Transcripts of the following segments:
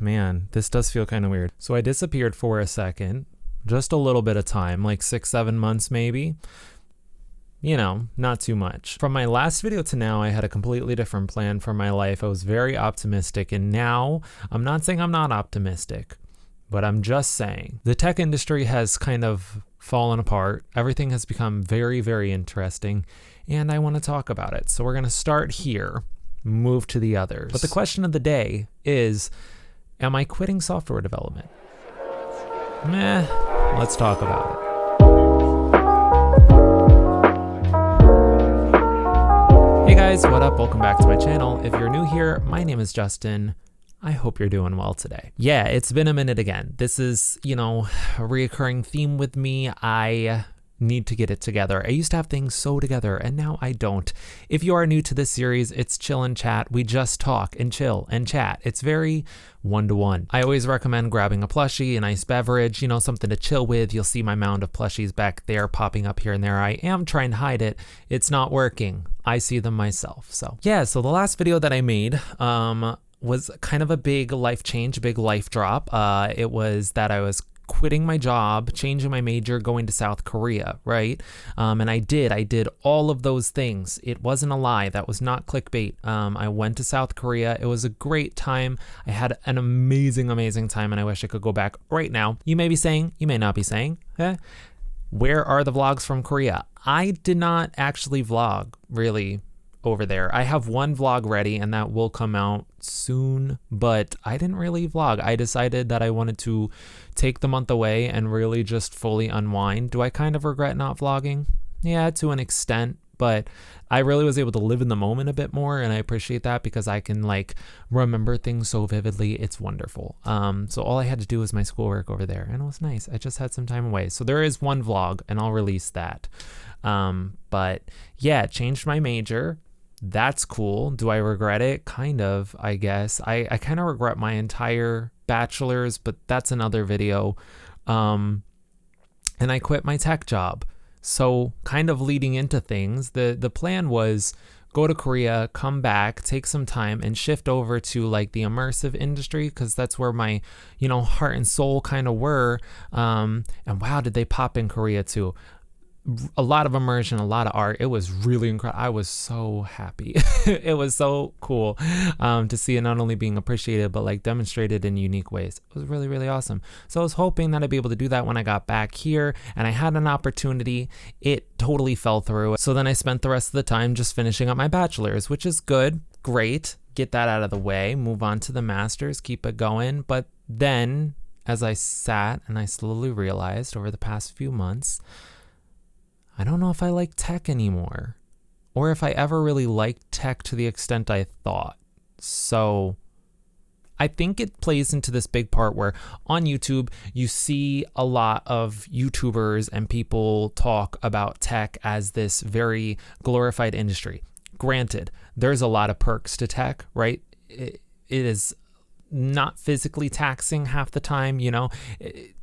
man, this does feel kind of weird. So I disappeared for a second, just a little bit of time, like 6-7 months maybe. You know, not too much. From my last video to now, I had a completely different plan for my life. I was very optimistic, and now I'm not saying I'm not optimistic, but I'm just saying the tech industry has kind of fallen apart. Everything has become very, very interesting, and I want to talk about it. So we're going to start here, move to the others. But the question of the day is, am I quitting software development? Meh, let's talk about it. Hey guys, what up? Welcome back to my channel. If you're new here, my name is Justin. I hope you're doing well today. Yeah, it's been a minute again. This is, a reoccurring theme with me. I need to get it together. I used to have things so together, and now I don't. If you are new to this series, it's chill and chat. We just talk and chill and chat. It's very one-to-one. I always recommend grabbing a plushie, a nice beverage, something to chill with. You'll see my mound of plushies back there popping up here and there. I am trying to hide it. It's not working. I see them myself. So yeah, so the last video that I made was kind of a big life change, big life drop. It was that I was quitting my job, changing my major, going to South Korea, right? And I did all of those things. It wasn't a lie. That was not clickbait. I went to South Korea. It was a great time. I had an amazing, amazing time, and I wish I could go back right now. You may be saying, you may not be saying, where are the vlogs from Korea? I did not actually vlog really over there. I have one vlog ready, and that will come out soon, but I didn't really vlog. I decided that I wanted to take the month away and really just fully unwind. Do I kind of regret not vlogging? Yeah, to an extent, but I really was able to live in the moment a bit more, and I appreciate that because I can remember things so vividly. It's wonderful. So all I had to do was my schoolwork over there, and it was nice. I just had some time away. So there is one vlog, and I'll release that. But yeah, changed my major. That's cool. Do I regret it? Kind of, I guess. I kind of regret my entire bachelor's, but that's another video. And I quit my tech job. So kind of leading into things, the plan was go to Korea, come back, take some time, and shift over to the immersive industry, because that's where my, heart and soul kind of were. And wow, did they pop in Korea too. A lot of immersion, a lot of art. It was really incredible. I was so happy. It was so cool to see it not only being appreciated, but demonstrated in unique ways. It was really, really awesome. So I was hoping that I'd be able to do that when I got back here, and I had an opportunity. It totally fell through. So then I spent the rest of the time just finishing up my bachelor's, which is good, great. Get that out of the way, move on to the master's, keep it going. But then as I sat and I slowly realized over the past few months, I don't know if I like tech anymore, or if I ever really liked tech to the extent I thought. So I think it plays into this big part where on YouTube, you see a lot of YouTubers and people talk about tech as this very glorified industry. Granted, there's a lot of perks to tech, right? It is not physically taxing half the time,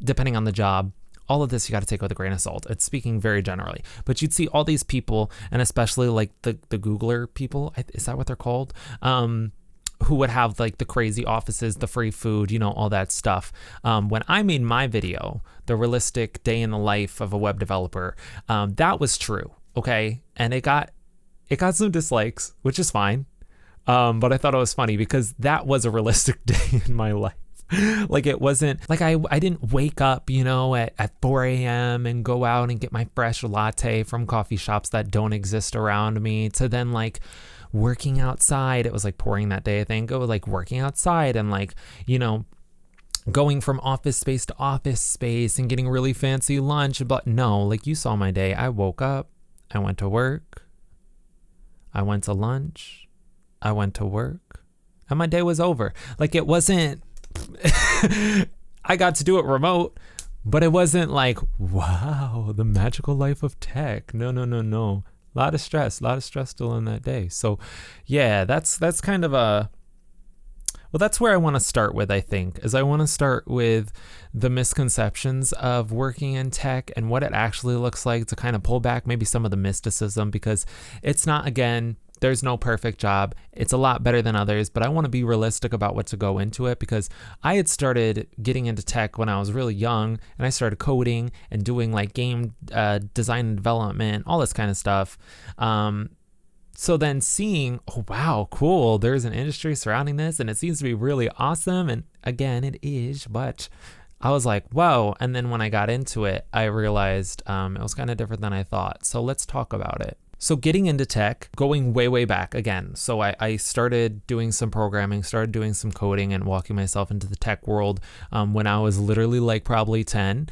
depending on the job. All of this you got to take with a grain of salt. It's speaking very generally, but you'd see all these people, and especially the Googler people, is that what they're called? Who would have the crazy offices, the free food, all that stuff. When I made my video, the realistic day in the life of a web developer, that was true. Okay. And it got some dislikes, which is fine. But I thought it was funny because that was a realistic day in my life. It wasn't I didn't wake up, at 4 a.m. and go out and get my fresh latte from coffee shops that don't exist around me, to then working outside. It was pouring that day, I think. It was working outside and going from office space to office space and getting really fancy lunch. But no, you saw my day. I woke up, I went to work, I went to lunch, I went to work, and my day was over. It wasn't I got to do it remote, but it wasn't wow, the magical life of tech. No. A lot of stress still in that day. So yeah, that's kind of that's where I want to start with, I think, is I want to start with the misconceptions of working in tech and what it actually looks like, to kind of pull back maybe some of the mysticism, because it's not, again, there's no perfect job. It's a lot better than others, but I want to be realistic about what to go into it, because I had started getting into tech when I was really young, and I started coding and doing like game design and development, all this kind of stuff. So then seeing, oh, wow, cool, there's an industry surrounding this and it seems to be really awesome. And again, it is, but I was like, whoa. And then when I got into it, I realized it was kind of different than I thought. So let's talk about it. So getting into tech, going way, way back again. So I started doing some programming, started doing some coding and walking myself into the tech world when I was literally like probably 10.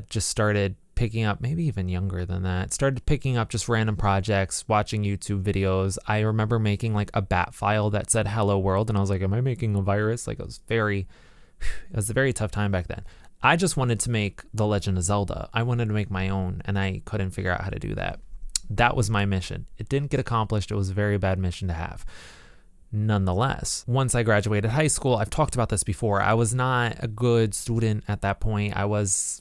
Just started picking up, maybe even younger than that, started picking up just random projects, watching YouTube videos. I remember making like a bat file that said hello world, and I was like, am I making a virus? Like it was a very tough time back then. I just wanted to make The Legend of Zelda. I wanted to make my own, and I couldn't figure out how to do that. That was my mission. It didn't get accomplished. It was a very bad mission to have. Nonetheless, once I graduated high school, I've talked about this before, I was not a good student at that point. I was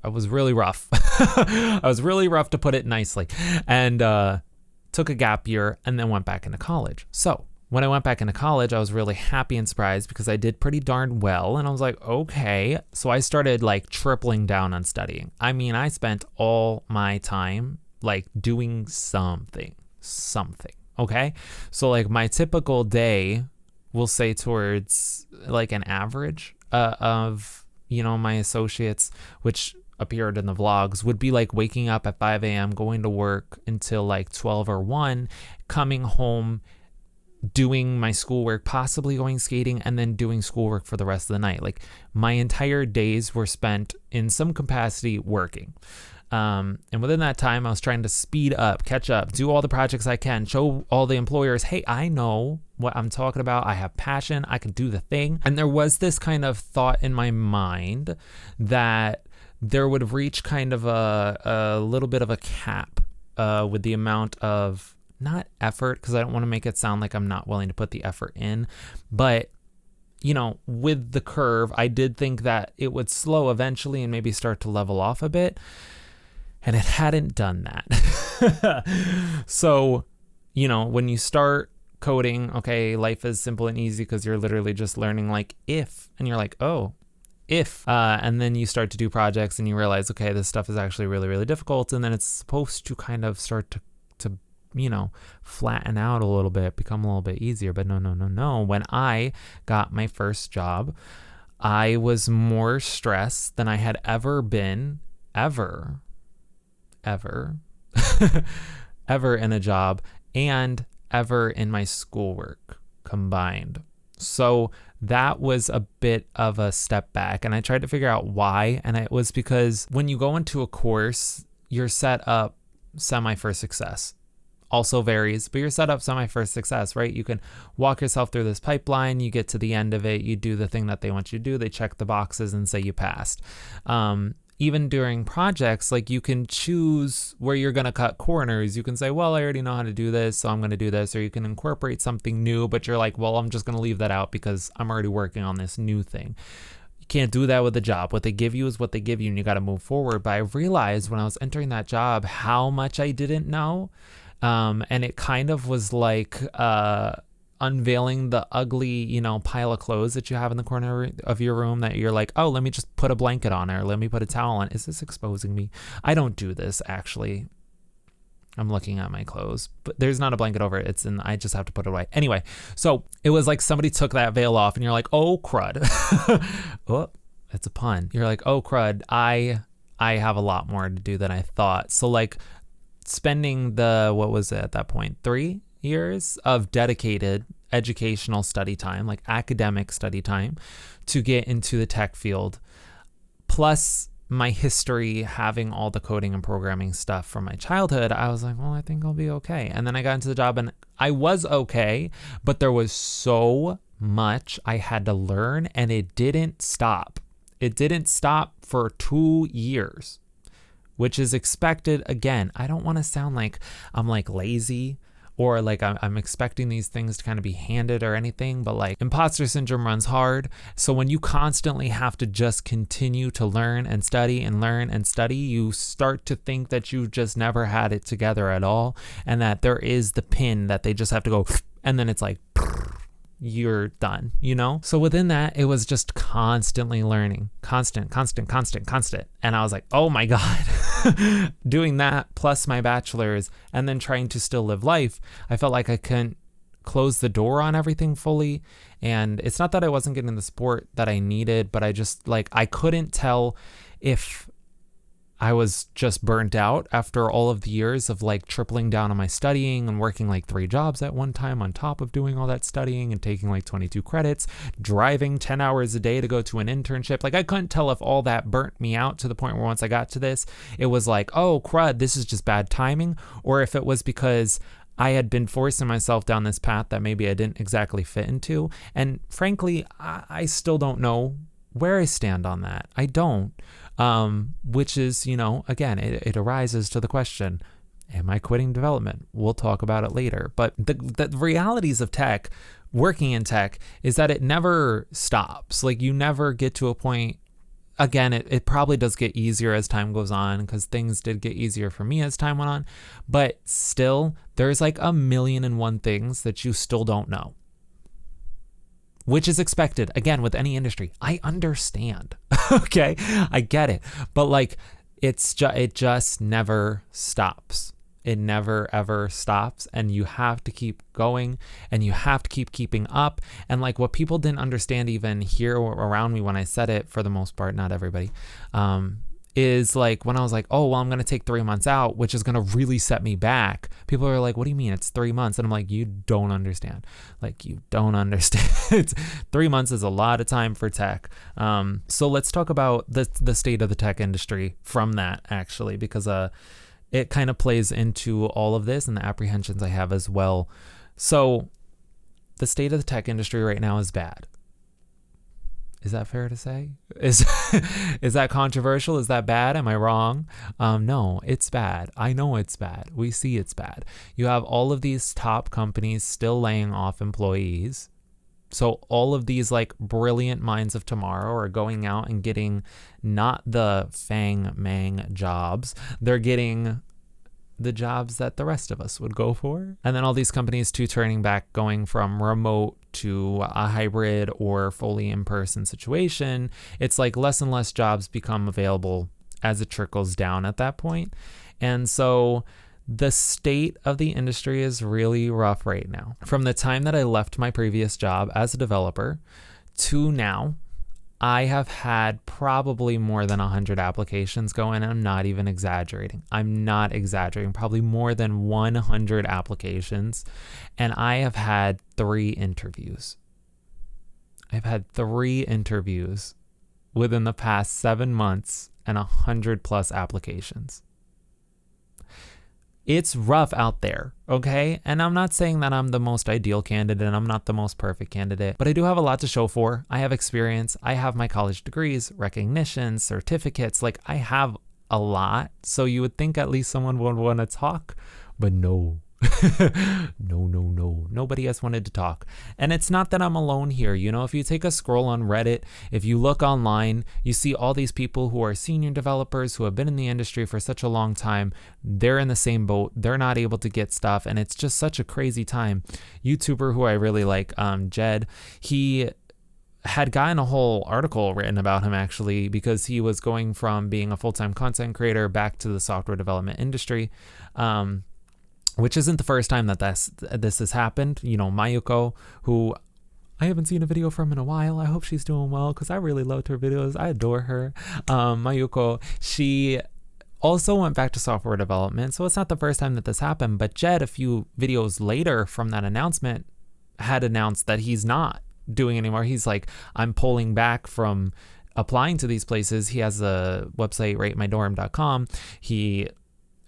really rough. I was really rough, to put it nicely, and took a gap year and then went back into college. So when I went back into college, I was really happy and surprised because I did pretty darn well. And I was like, okay. So I started like tripling down on studying. I mean, I spent all my time like doing something. Okay. So like my typical day, we'll say towards like an average of, my associates, which appeared in the vlogs, would be like waking up at 5 a.m., going to work until like 12 or 1, coming home, doing my schoolwork, possibly going skating, and then doing schoolwork for the rest of the night. Like my entire days were spent in some capacity working. And within that time, I was trying to speed up, catch up, do all the projects I can, show all the employers, hey, I know what I'm talking about. I have passion. I can do the thing. And there was this kind of thought in my mind that there would reach kind of a little bit of a cap with the amount of, not effort, because I don't want to make it sound like I'm not willing to put the effort in, but with the curve, I did think that it would slow eventually and maybe start to level off a bit. And it hadn't done that. So, when you start coding, okay, life is simple and easy because you're literally just learning like if, and you're like, oh, if, and then you start to do projects and you realize, okay, this stuff is actually really, really difficult. And then it's supposed to kind of start to flatten out a little bit, become a little bit easier. But no. When I got my first job, I was more stressed than I had ever been, ever in a job, and ever in my schoolwork combined. So that was a bit of a step back, and I tried to figure out why. And it was because when you go into a course, you're set up semi for success. Also varies, but you're set up semi for success, right? You can walk yourself through this pipeline, you get to the end of it, you do the thing that they want you to do, they check the boxes and say you passed. Even during projects, like you can choose where you're going to cut corners. You can say, well, I already know how to do this, so I'm going to do this. Or you can incorporate something new, but you're like, well, I'm just going to leave that out because I'm already working on this new thing. You can't do that with a job. What they give you is what they give you, and you got to move forward. But I realized when I was entering that job how much I didn't know. And it kind of was like unveiling the ugly, pile of clothes that you have in the corner of your room that you're like, oh, let me just put a blanket on it, or let me put a towel on. Is this exposing me? I don't do this, actually. I'm looking at my clothes, but there's not a blanket over it. I just have to put it away. Anyway, so it was like somebody took that veil off and you're like, oh, crud. Oh, it's a pun. You're like, oh, crud. I have a lot more to do than I thought. So like spending what was it at that point? 3 years of dedicated educational study time, like academic study time, to get into the tech field, plus my history having all the coding and programming stuff from my childhood, I was like, well, I think I'll be okay. And then I got into the job and I was okay, but there was so much I had to learn, and it didn't stop. It didn't stop for 2 years, which is expected. Again, I don't want to sound like I'm like lazy or like I'm expecting these things to kind of be handed or anything, but like imposter syndrome runs hard. So when you constantly have to just continue to learn and study and learn and study, you start to think that you just never had it together at all, and that there is the pin that they just have to go, and then it's like, you're done, you know? So within that, it was just constantly learning, constant. And I was like, oh my God, doing that plus my bachelor's and then trying to still live life, I felt like I couldn't close the door on everything fully. And it's not that I wasn't getting the support that I needed, but I just like, I couldn't tell if I was just burnt out after all of the years of like tripling down on my studying and working like 3 jobs at one time on top of doing all that studying and taking like 22 credits, driving 10 hours a day to go to an internship. Like I couldn't tell if all that burnt me out to the point where once I got to this, it was like, oh crud, this is just bad timing, or if it was because I had been forcing myself down this path that maybe I didn't exactly fit into. And frankly, I still don't know where I stand on that. I don't. Which is, you know, again, it arises to the question, am I quitting development? We'll talk about it later. But the realities of tech, working in tech, is that it never stops. Like you never get to a point, again, it probably does get easier as time goes on, because things did get easier for me as time went on. But still, there's like 1,000,001 things that you still don't know, which is expected, again, with any industry. I understand, okay? I get it. But like, it just never stops. It never, ever stops. And you have to keep going, and you have to keep keeping up. And like what people didn't understand even here around me when I said it, for the most part, not everybody, is like when I was like, oh, well, I'm going to take 3 months out, which is going to really set me back. People are like, what do you mean it's 3 months? And I'm like, you don't understand. Like, you don't understand. 3 months is a lot of time for tech. So let's talk about the state of the tech industry from that, actually, because it kind of plays into all of this and the apprehensions I have as well. So the state of the tech industry right now is bad. Is that fair to say? Is that controversial? Is that bad? Am I wrong? No, it's bad. I know it's bad. We see it's bad. You have all of these top companies still laying off employees. So all of these like brilliant minds of tomorrow are going out and getting not the mang jobs. They're getting the jobs that the rest of us would go for. And then all these companies too turning back, going from remote to a hybrid or fully in-person situation. It's like less and less jobs become available as it trickles down at that point. And so the state of the industry is really rough right now. From the time that I left my previous job as a developer to now, I have had probably more than 100 applications go in. I'm not even exaggerating. I'm not exaggerating. Probably more than 100 applications. And I have had 3 interviews. I've had 3 interviews within the past 7 months and 100 plus applications. It's rough out there, okay? And I'm not saying that I'm the most ideal candidate and I'm not the most perfect candidate, but I do have a lot to show for. I have experience. I have my college degrees, recognitions, certificates. Like, I have a lot. So you would think at least someone would want to talk, but no. No. Nobody has wanted to talk. And it's not that I'm alone here. You know, if you take a scroll on Reddit, if you look online, you see all these people who are senior developers who have been in the industry for such a long time. They're in the same boat. They're not able to get stuff. And it's just such a crazy time. YouTuber who I really like, Jed, he had gotten a whole article written about him actually, because he was going from being a full-time content creator back to the software development industry. Which isn't the first time that this has happened. You know, Mayuko, who I haven't seen a video from in a while. I hope she's doing well, because I really loved her videos. I adore her. Mayuko, she also went back to software development. So it's not the first time that this happened. But Jed, a few videos later from that announcement, had announced that he's not doing anymore. He's like, I'm pulling back from applying to these places. He has a website, ratemydorm.com. He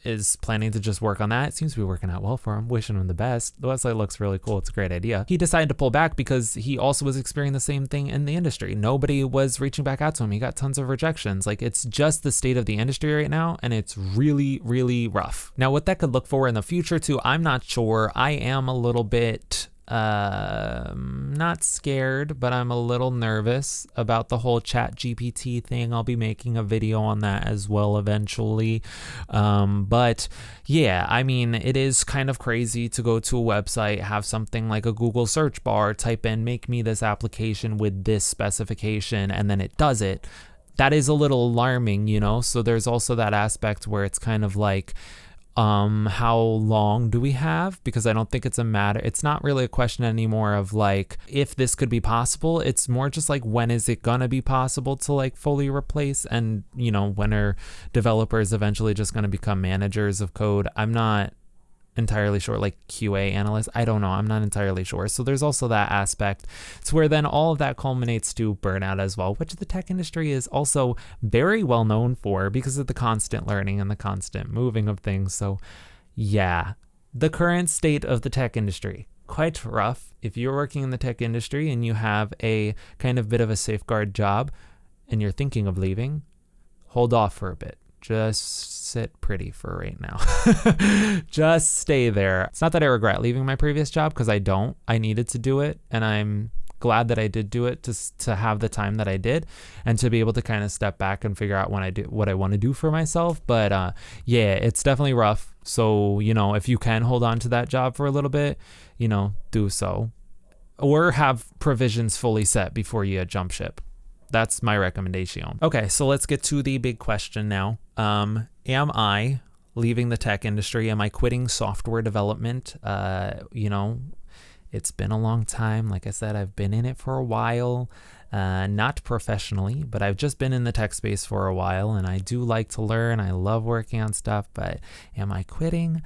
is planning to just work on that. It seems to be working out well for him. Wishing him the best. The website looks really cool. It's a great idea. He decided to pull back because he also was experiencing the same thing in the industry. Nobody was reaching back out to him. He got tons of rejections. Like, it's just the state of the industry right now, and it's really, really rough. Now, what that could look for in the future too, I'm not sure. I am a little bit not scared, but I'm a little nervous about the whole ChatGPT thing. I'll be making a video on that as well eventually. But yeah, I mean, it is kind of crazy to go to a website, have something like a Google search bar, type in, make me this application with this specification, and then it does it. That is a little alarming, you know? So there's also that aspect where it's kind of like, how long do we have? Because I don't think it's not really a question anymore of like, if this could be possible. It's more just like, when is it gonna be possible to like fully replace? And, you know, when are developers eventually just gonna become managers of code? I'm not entirely sure. Like QA analyst, I don't know. I'm not entirely sure. So there's also that aspect. It's where then all of that culminates to burnout as well, which the tech industry is also very well known for because of the constant learning and the constant moving of things. So yeah, the current state of the tech industry, quite rough. If you're working in the tech industry and you have a kind of bit of a safeguard job and you're thinking of leaving, hold off for a bit. Just sit pretty for right now. Just stay there. It's not that I regret leaving my previous job, because I don't. I needed to do it, and I'm glad that I did do it to have the time that I did, and to be able to kind of step back and figure out what I want to do for myself. But yeah, it's definitely rough. So, you know, if you can hold on to that job for a little bit, you know, do so, or have provisions fully set before you jump ship. That's my recommendation. Okay, so let's get to the big question now. Am I leaving the tech industry? Am I quitting software development? You know, it's been a long time. Like I said, I've been in it for a while, not professionally, but I've just been in the tech space for a while, and I do like to learn. I love working on stuff, but am I quitting?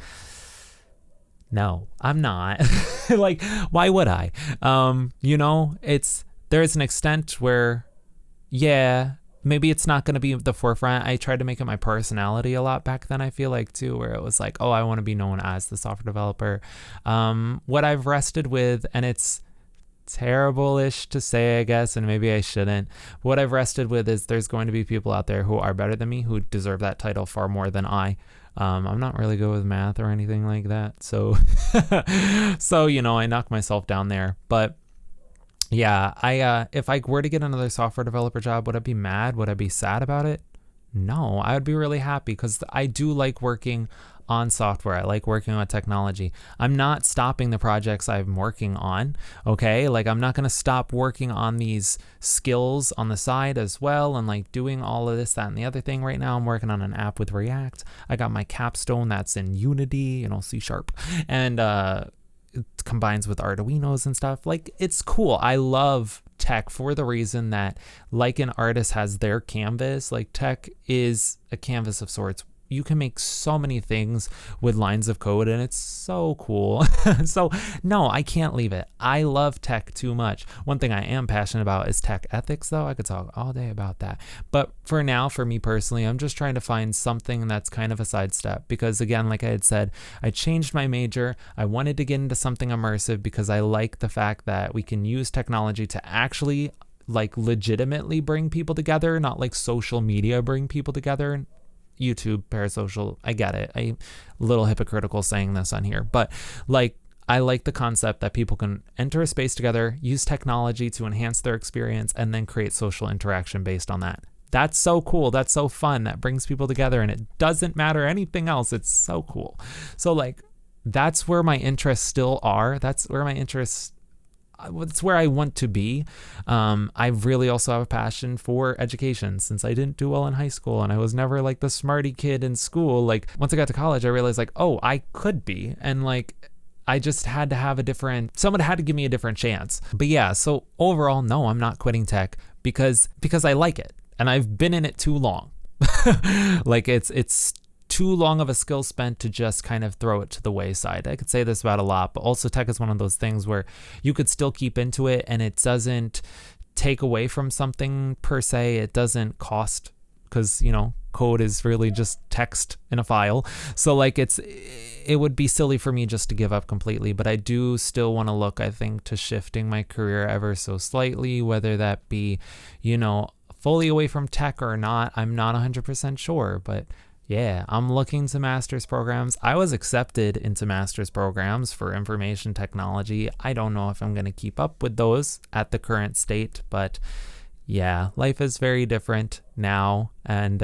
No, I'm not. Like, why would I? You know, there's an extent where, yeah, maybe it's not going to be the forefront. I tried to make it my personality a lot back then, I feel like, too, where it was like, oh, I want to be known as the software developer. What I've rested with, and it's terrible-ish to say, I guess, and maybe I shouldn't, but what I've rested with is there's going to be people out there who are better than me, who deserve that title far more than I. I'm not really good with math or anything like that. So, so, you know, I knock myself down there. But yeah, if I were to get another software developer job, would I be mad? Would I be sad about it? No, I would be really happy, because I do like working on software. I like working on technology. I'm not stopping the projects I'm working on, okay? Like, I'm not going to stop working on these skills on the side as well, and like doing all of this, that, and the other thing. Right now, I'm working on an app with React. I got my capstone that's in Unity, you know, C#, and it combines with Arduinos and stuff. Like, it's cool. I love tech for the reason that, like an artist has their canvas, like tech is a canvas of sorts. You can make so many things with lines of code, and it's so cool. So no, I can't leave it. I love tech too much. One thing I am passionate about is tech ethics, though. I could talk all day about that. But for now, for me personally, I'm just trying to find something that's kind of a sidestep, because again, like I had said, I changed my major. I wanted to get into something immersive because I like the fact that we can use technology to actually like legitimately bring people together, not like social media bring people together. YouTube, parasocial, I get it. I'm a little hypocritical saying this on here, but like, I like the concept that people can enter a space together, use technology to enhance their experience, and then create social interaction based on that. That's so cool. That's so fun. That brings people together, and it doesn't matter anything else. It's so cool. So like, that's where my interests still are. That's where my interests, it's where I want to be. I really also have a passion for education, since I didn't do well in high school and I was never like the smarty kid in school. Like, once I got to college, I realized like, oh, I could be. And like, I just had to have someone had to give me a different chance. But yeah, so overall, no, I'm not quitting tech because I like it, and I've been in it too long. Like, it's too long of a skill spent to just kind of throw it to the wayside. I could say this about a lot, but also tech is one of those things where you could still keep into it, and it doesn't take away from something per se. It doesn't cost because, you know, code is really just text in a file. So like it would be silly for me just to give up completely, but I do still want to look, I think, to shifting my career ever so slightly, whether that be, you know, fully away from tech or not. I'm not 100% sure, but yeah, I'm looking to master's programs. I was accepted into master's programs for information technology. I don't know if I'm going to keep up with those at the current state, but yeah, life is very different now, and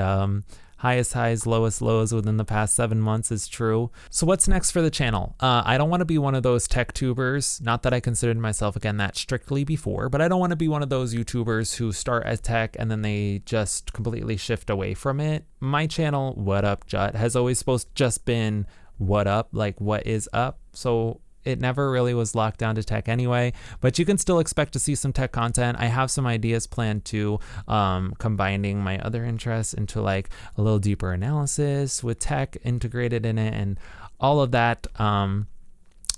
highest highs, lowest lows within the past 7 months is true. So what's next for the channel? I don't want to be one of those tech tubers. Not that I considered myself, again, that strictly before, but I don't want to be one of those YouTubers who start as tech and then they just completely shift away from it. My channel, What Up Jut, has always just been what up, like what is up. So it never really was locked down to tech anyway, but you can still expect to see some tech content. I have some ideas planned too, combining my other interests into like a little deeper analysis with tech integrated in it and all of that.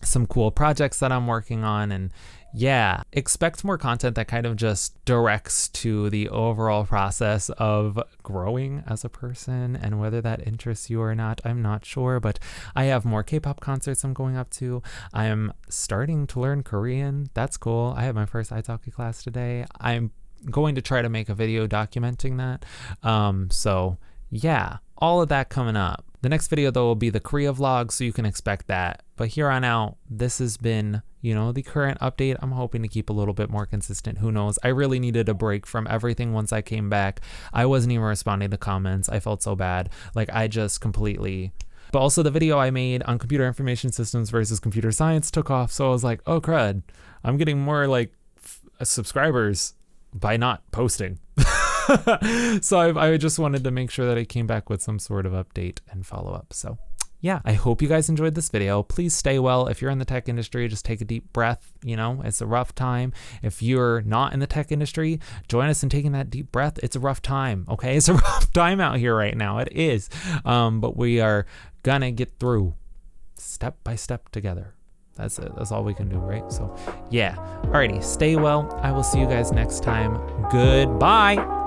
Some cool projects that I'm working on, and yeah, expect more content that kind of just directs to the overall process of growing as a person, and whether that interests you or not, I'm not sure, but I have more K-pop concerts I'm going up to. I'm starting to learn Korean. That's cool. I had my first italki class today. I'm going to try to make a video documenting that. So yeah, all of that coming up. The next video, though, will be the Korea vlog, so you can expect that. But here on out, this has been, you know, the current update. I'm hoping to keep a little bit more consistent. Who knows? I really needed a break from everything once I came back. I wasn't even responding to comments. I felt so bad. Like, I just completely... But also the video I made on computer information systems versus computer science took off. So I was like, oh, crud. I'm getting more, like, subscribers by not posting. So I just wanted to make sure that I came back with some sort of update and follow up. So yeah, I hope you guys enjoyed this video. Please stay well. If you're in the tech industry, just take a deep breath. You know, it's a rough time. If you're not in the tech industry, join us in taking that deep breath. It's a rough time, okay? It's a rough time out here right now. It is. But we are gonna get through step by step together. That's it. That's all we can do, right? So yeah. Alrighty, stay well. I will see you guys next time. Goodbye.